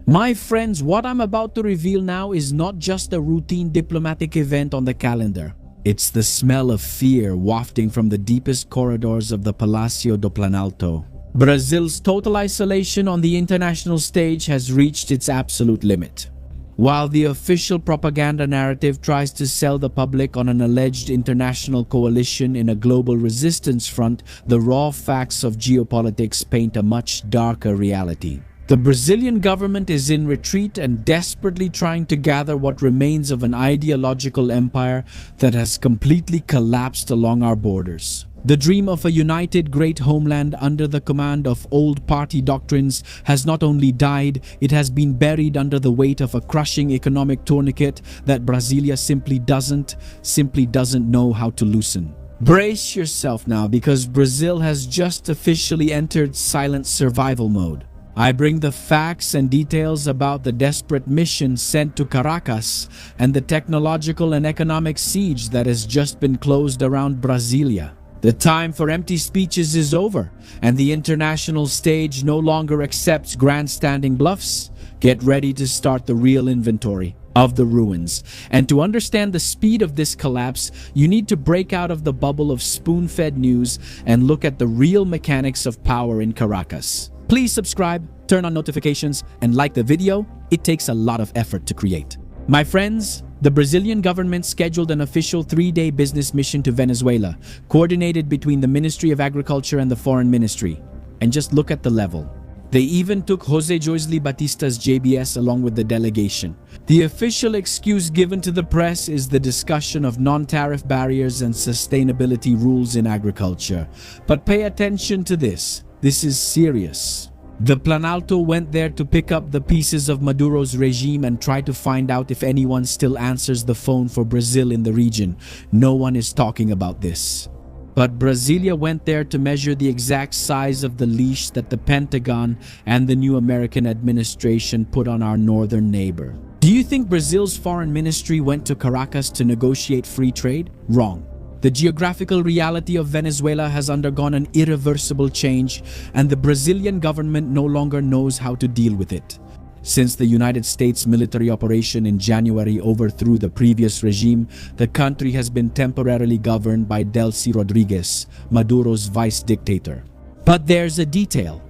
My friends, what I'm about to reveal now is not just a routine diplomatic event on the calendar. It's the smell of fear wafting from the deepest corridors of the Palacio do Planalto. Brazil's total isolation on the international stage has reached its absolute limit. While the official propaganda narrative tries to sell the public on an alleged international coalition in a global resistance front, the raw facts of geopolitics paint a much darker reality. The Brazilian government is in retreat and desperately trying to gather what remains of an ideological empire that has completely collapsed along our borders. The dream of a united great homeland under the command of old party doctrines has not only died, it has been buried under the weight of a crushing economic tourniquet that Brasilia simply doesn't know how to loosen. Brace yourself now, because Brazil has just officially entered silent survival mode. I bring the facts and details about the desperate mission sent to Caracas and the technological and economic siege that has just been closed around Brasilia. The time for empty speeches is over, and the international stage no longer accepts grandstanding bluffs. Get ready to start the real inventory of the ruins. And to understand the speed of this collapse, you need to break out of the bubble of spoon-fed news and look at the real mechanics of power in Caracas. Please subscribe, turn on notifications, and like the video. It takes a lot of effort to create. My friends, the Brazilian government scheduled an official 3-day business mission to Venezuela, coordinated between the Ministry of Agriculture and the Foreign Ministry. And just look at the level. They even took José Joisly Batista's JBS along with the delegation. The official excuse given to the press is the discussion of non-tariff barriers and sustainability rules in agriculture. But pay attention to this. This is serious. The Planalto went there to pick up the pieces of Maduro's regime and try to find out if anyone still answers the phone for Brazil in the region. No one is talking about this. But Brasilia went there to measure the exact size of the leash that the Pentagon and the new American administration put on our northern neighbor. Do you think Brazil's foreign ministry went to Caracas to negotiate free trade? Wrong. The geographical reality of Venezuela has undergone an irreversible change, and the Brazilian government no longer knows how to deal with it. Since the United States military operation in January overthrew the previous regime, the country has been temporarily governed by Delcy Rodriguez, Maduro's vice dictator. But there's a detail.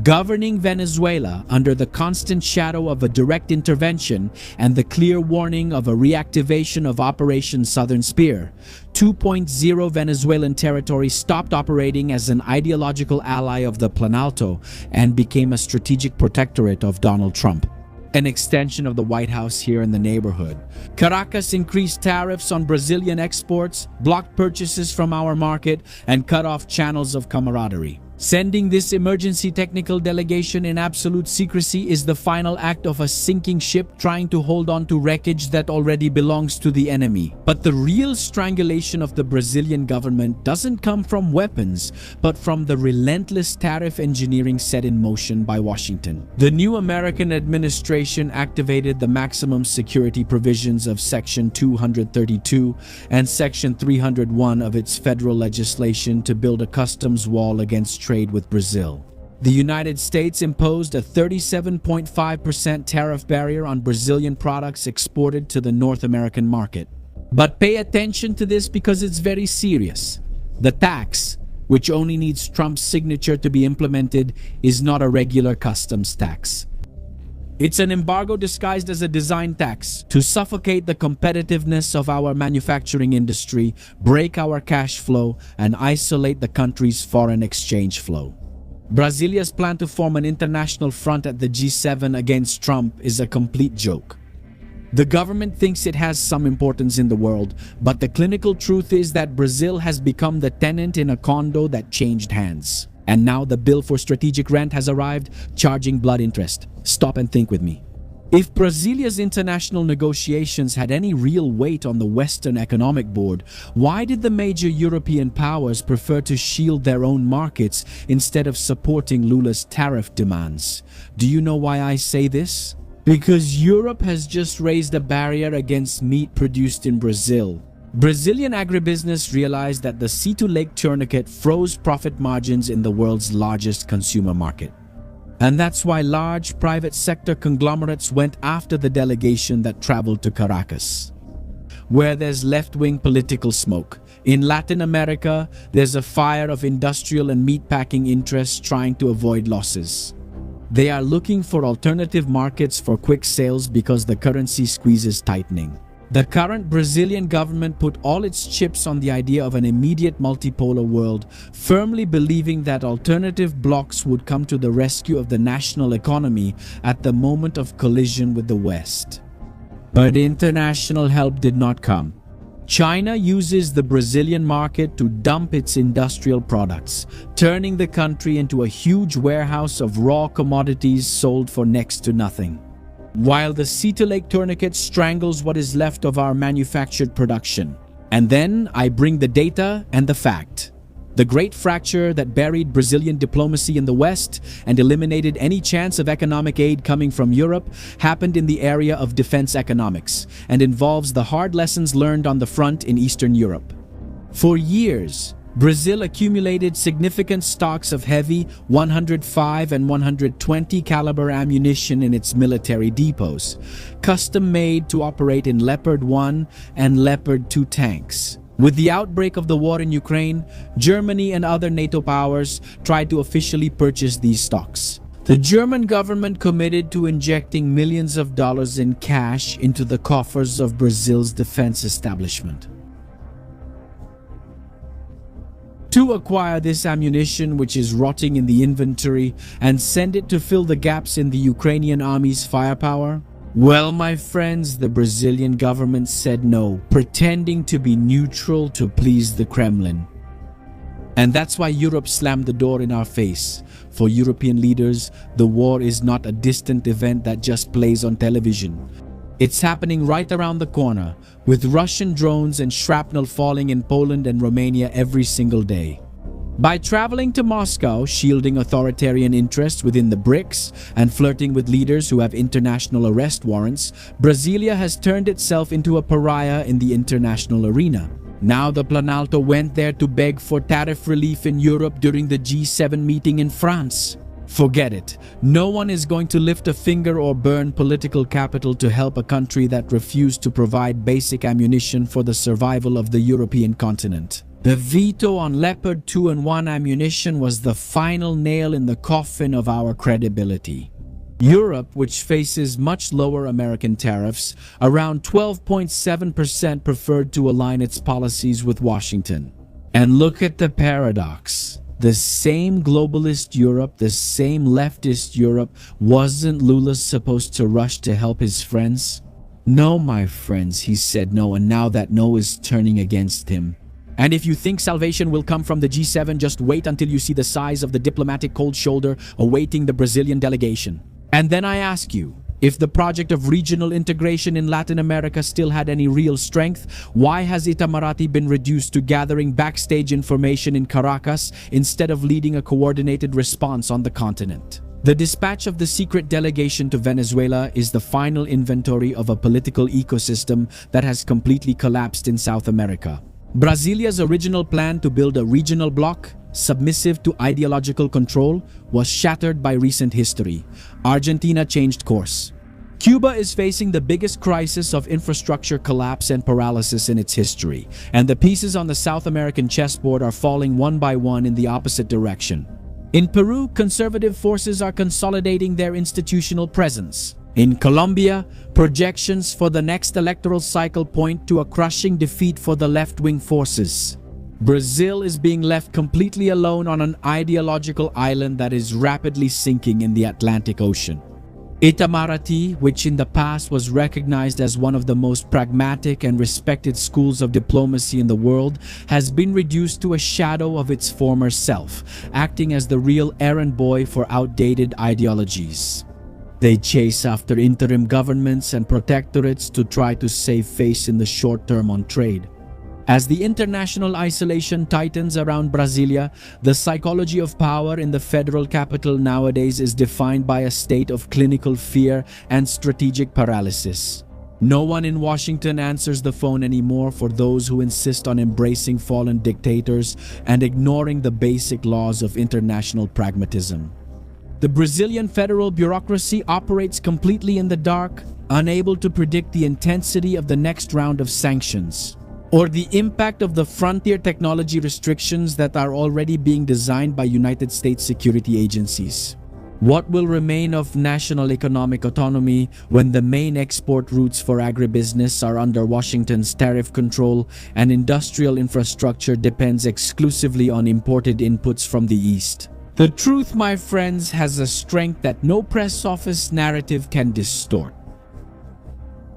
Governing Venezuela under the constant shadow of a direct intervention and the clear warning of a reactivation of Operation Southern Spear, 2.0 Venezuelan territory stopped operating as an ideological ally of the Planalto and became a strategic protectorate of Donald Trump, an extension of the White House here in the neighborhood. Caracas increased tariffs on Brazilian exports, blocked purchases from our market, and cut off channels of camaraderie. Sending this emergency technical delegation in absolute secrecy is the final act of a sinking ship trying to hold on to wreckage that already belongs to the enemy. But the real strangulation of the Brazilian government doesn't come from weapons, but from the relentless tariff engineering set in motion by Washington. The new American administration activated the maximum security provisions of Section 232 and Section 301 of its federal legislation to build a customs wall against trade with Brazil. The United States imposed a 37.5% tariff barrier on Brazilian products exported to the North American market. But pay attention to this because it's very serious. The tax, which only needs Trump's signature to be implemented, is not a regular customs tax. It's an embargo disguised as a design tax to suffocate the competitiveness of our manufacturing industry, break our cash flow, and isolate the country's foreign exchange flow. Brasilia's plan to form an international front at the G7 against Trump is a complete joke. The government thinks it has some importance in the world, but the clinical truth is that Brazil has become the tenant in a condo that changed hands. And now the bill for strategic rent has arrived, charging blood interest. Stop and think with me. If Brasilia's international negotiations had any real weight on the Western Economic Board, why did the major European powers prefer to shield their own markets instead of supporting Lula's tariff demands? Do you know why I say this? Because Europe has just raised a barrier against meat produced in Brazil. Brazilian agribusiness realized that the sea-to-lake tourniquet froze profit margins in the world's largest consumer market. And that's why large private sector conglomerates went after the delegation that traveled to Caracas. Where there's left-wing political smoke, in Latin America, there's a fire of industrial and meatpacking interests trying to avoid losses. They are looking for alternative markets for quick sales because the currency squeeze is tightening. The current Brazilian government put all its chips on the idea of an immediate multipolar world, firmly believing that alternative blocs would come to the rescue of the national economy at the moment of collision with the West. But international help did not come. China uses the Brazilian market to dump its industrial products, turning the country into a huge warehouse of raw commodities sold for next to nothing. While the Sea to Lake tourniquet strangles what is left of our manufactured production. And then I bring the data and the fact. The great fracture that buried Brazilian diplomacy in the West and eliminated any chance of economic aid coming from Europe happened in the area of defense economics and involves the hard lessons learned on the front in Eastern Europe. For years, Brazil accumulated significant stocks of heavy 105 and 120 caliber ammunition in its military depots, custom made to operate in Leopard 1 and Leopard 2 tanks. With the outbreak of the war in Ukraine, Germany and other NATO powers tried to officially purchase these stocks. The German government committed to injecting millions of dollars in cash into the coffers of Brazil's defense establishment. To acquire this ammunition, which is rotting in the inventory, and send it to fill the gaps in the Ukrainian army's firepower? Well, my friends, the Brazilian government said no, pretending to be neutral to please the Kremlin. And that's why Europe slammed the door in our face. For European leaders, the war is not a distant event that just plays on television. It's happening right around the corner, with Russian drones and shrapnel falling in Poland and Romania every single day. By traveling to Moscow, shielding authoritarian interests within the BRICS, and flirting with leaders who have international arrest warrants, Brasilia has turned itself into a pariah in the international arena. Now the Planalto went there to beg for tariff relief in Europe during the G7 meeting in France. Forget it. No one is going to lift a finger or burn political capital to help a country that refused to provide basic ammunition for the survival of the European continent. The veto on Leopard 2 and 1 ammunition was the final nail in the coffin of our credibility. Europe, which faces much lower American tariffs, around 12.7%, preferred to align its policies with Washington. And look at the paradox. The same globalist Europe, the same leftist Europe, wasn't Lula supposed to rush to help his friends? No, my friends, he said no, and now that no is turning against him. And if you think salvation will come from the G7, just wait until you see the size of the diplomatic cold shoulder awaiting the Brazilian delegation. And then I ask you, if the project of regional integration in Latin America still had any real strength, why has Itamaraty been reduced to gathering backstage information in Caracas instead of leading a coordinated response on the continent? The dispatch of the secret delegation to Venezuela is the final inventory of a political ecosystem that has completely collapsed in South America. Brasilia's original plan to build a regional bloc, submissive to ideological control, was shattered by recent history. Argentina changed course. Cuba is facing the biggest crisis of infrastructure collapse and paralysis in its history, and the pieces on the South American chessboard are falling one by one in the opposite direction. In Peru, conservative forces are consolidating their institutional presence. In Colombia, projections for the next electoral cycle point to a crushing defeat for the left-wing forces. Brazil is being left completely alone on an ideological island that is rapidly sinking in the Atlantic Ocean. Itamaraty, which in the past was recognized as one of the most pragmatic and respected schools of diplomacy in the world, has been reduced to a shadow of its former self, acting as the real errand boy for outdated ideologies. They chase after interim governments and protectorates to try to save face in the short term on trade. As the international isolation tightens around Brasilia, the psychology of power in the federal capital nowadays is defined by a state of clinical fear and strategic paralysis. No one in Washington answers the phone anymore for those who insist on embracing fallen dictators and ignoring the basic laws of international pragmatism. The Brazilian federal bureaucracy operates completely in the dark, unable to predict the intensity of the next round of sanctions, or the impact of the frontier technology restrictions that are already being designed by United States security agencies. What will remain of national economic autonomy when the main export routes for agribusiness are under Washington's tariff control and industrial infrastructure depends exclusively on imported inputs from the East? The truth, my friends, has a strength that no press office narrative can distort.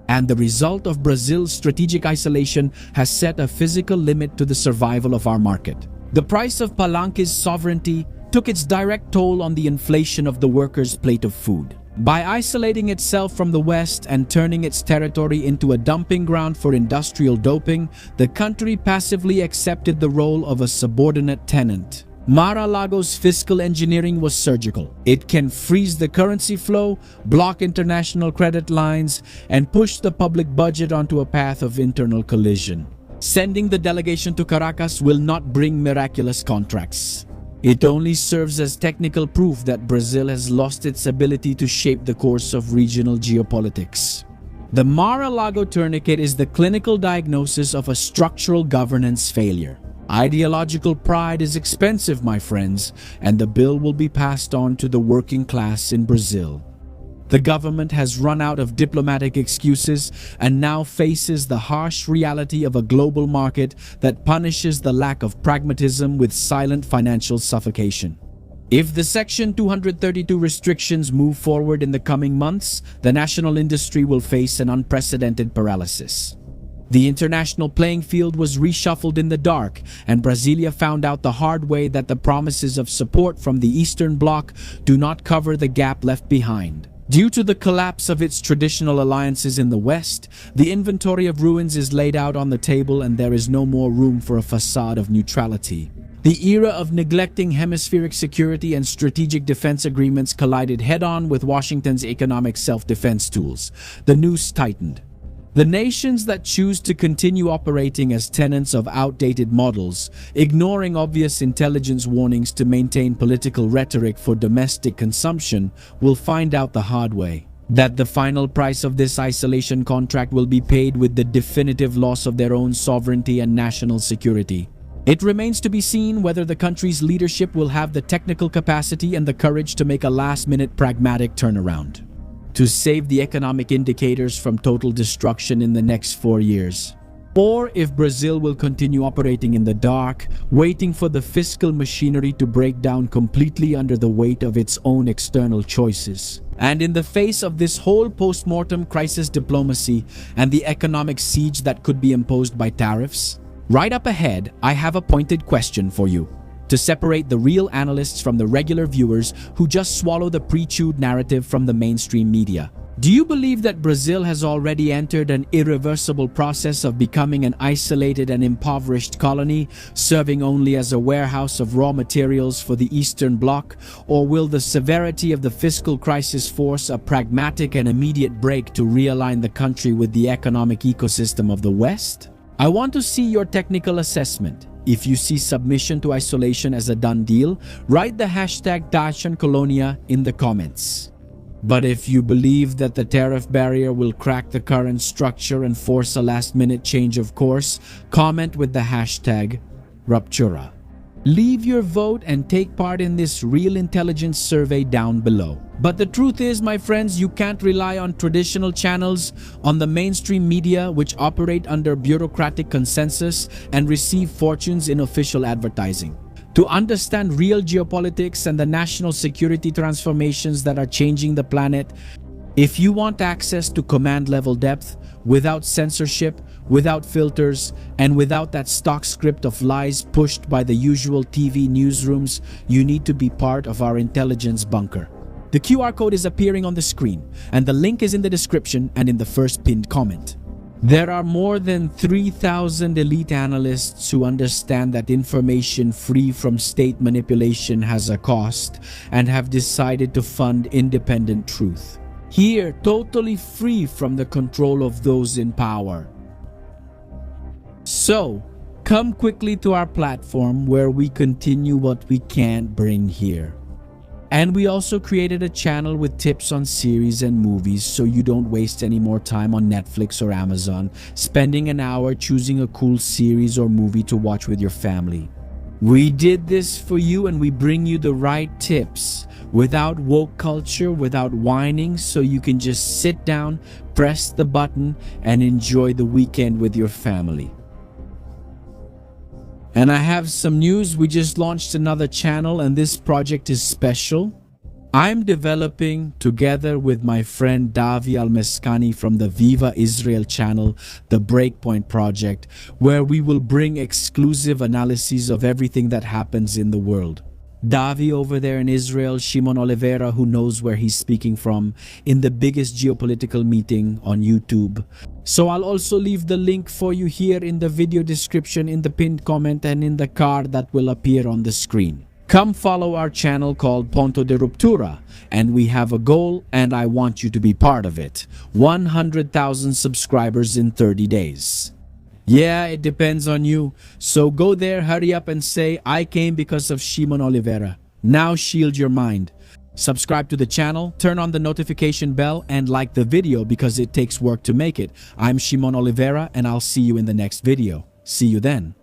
And the result of Brazil's strategic isolation has set a physical limit to the survival of our market. The price of Palanque's sovereignty took its direct toll on the inflation of the workers' plate of food. By isolating itself from the West and turning its territory into a dumping ground for industrial doping, the country passively accepted the role of a subordinate tenant. Mar-a-Lago's fiscal engineering was surgical. It can freeze the currency flow, block international credit lines, and push the public budget onto a path of internal collision. Sending the delegation to Caracas will not bring miraculous contracts. It only serves as technical proof that Brazil has lost its ability to shape the course of regional geopolitics. The Mar-a-Lago tourniquet is the clinical diagnosis of a structural governance failure. Ideological pride is expensive, my friends, and the bill will be passed on to the working class in Brazil. The government has run out of diplomatic excuses and now faces the harsh reality of a global market that punishes the lack of pragmatism with silent financial suffocation. If the Section 232 restrictions move forward in the coming months, the national industry will face an unprecedented paralysis. The international playing field was reshuffled in the dark, and Brasilia found out the hard way that the promises of support from the Eastern Bloc do not cover the gap left behind. Due to the collapse of its traditional alliances in the West, the inventory of ruins is laid out on the table and there is no more room for a facade of neutrality. The era of neglecting hemispheric security and strategic defense agreements collided head-on with Washington's economic self-defense tools. The noose tightened. The nations that choose to continue operating as tenants of outdated models, ignoring obvious intelligence warnings to maintain political rhetoric for domestic consumption, will find out the hard way that the final price of this isolation contract will be paid with the definitive loss of their own sovereignty and national security. It remains to be seen whether the country's leadership will have the technical capacity and the courage to make a last-minute pragmatic turnaround to save the economic indicators from total destruction in the next 4 years. Or if Brazil will continue operating in the dark, waiting for the fiscal machinery to break down completely under the weight of its own external choices. And in the face of this whole post-mortem crisis diplomacy and the economic siege that could be imposed by tariffs, right up ahead, I have a pointed question for you. To separate the real analysts from the regular viewers who just swallow the pre-chewed narrative from the mainstream media. Do you believe that Brazil has already entered an irreversible process of becoming an isolated and impoverished colony, serving only as a warehouse of raw materials for the Eastern Bloc? Or will the severity of the fiscal crisis force a pragmatic and immediate break to realign the country with the economic ecosystem of the West? I want to see your technical assessment. If you see submission to isolation as a done deal, write the hashtag #TaxionColonia in the comments. But if you believe that the tariff barrier will crack the current structure and force a last-minute change of course, comment with the hashtag Rupture. Leave your vote and take part in this real intelligence survey down below. But the truth is, my friends, you can't rely on traditional channels, on the mainstream media which operate under bureaucratic consensus and receive fortunes in official advertising. To understand real geopolitics and the national security transformations that are changing the planet, if you want access to command-level depth, without censorship, without filters, and without that stock script of lies pushed by the usual TV newsrooms, you need to be part of our intelligence bunker. The QR code is appearing on the screen, and the link is in the description and in the first pinned comment. There are more than 3,000 elite analysts who understand that information free from state manipulation has a cost and have decided to fund independent truth. Here, totally free from the control of those in power. So, come quickly to our platform where we continue what we can't bring here. And we also created a channel with tips on series and movies so you don't waste any more time on Netflix or Amazon, spending an hour choosing a cool series or movie to watch with your family. We did this for you and we bring you the right tips without woke culture, without whining, so you can just sit down, press the button, and enjoy the weekend with your family. And I have some news. We just launched another channel and this project is special. I'm developing, together with my friend Davi Al-Meskani from the Viva Israel channel, the Breakpoint project, where we will bring exclusive analyses of everything that happens in the world. Davi over there in Israel, Shimon Oliveira, who knows where he's speaking from, in the biggest geopolitical meeting on YouTube. So I'll also leave the link for you here in the video description, in the pinned comment, and in the card that will appear on the screen. Come follow our channel called Ponto de Ruptura, and we have a goal and I want you to be part of it. 100,000 subscribers in 30 days. Yeah, it depends on you. So go there, hurry up and say, I came because of Shimon Oliveira. Now shield your mind. Subscribe to the channel, turn on the notification bell, and like the video because it takes work to make it. I'm Shimon Oliveira and I'll see you in the next video. See you then.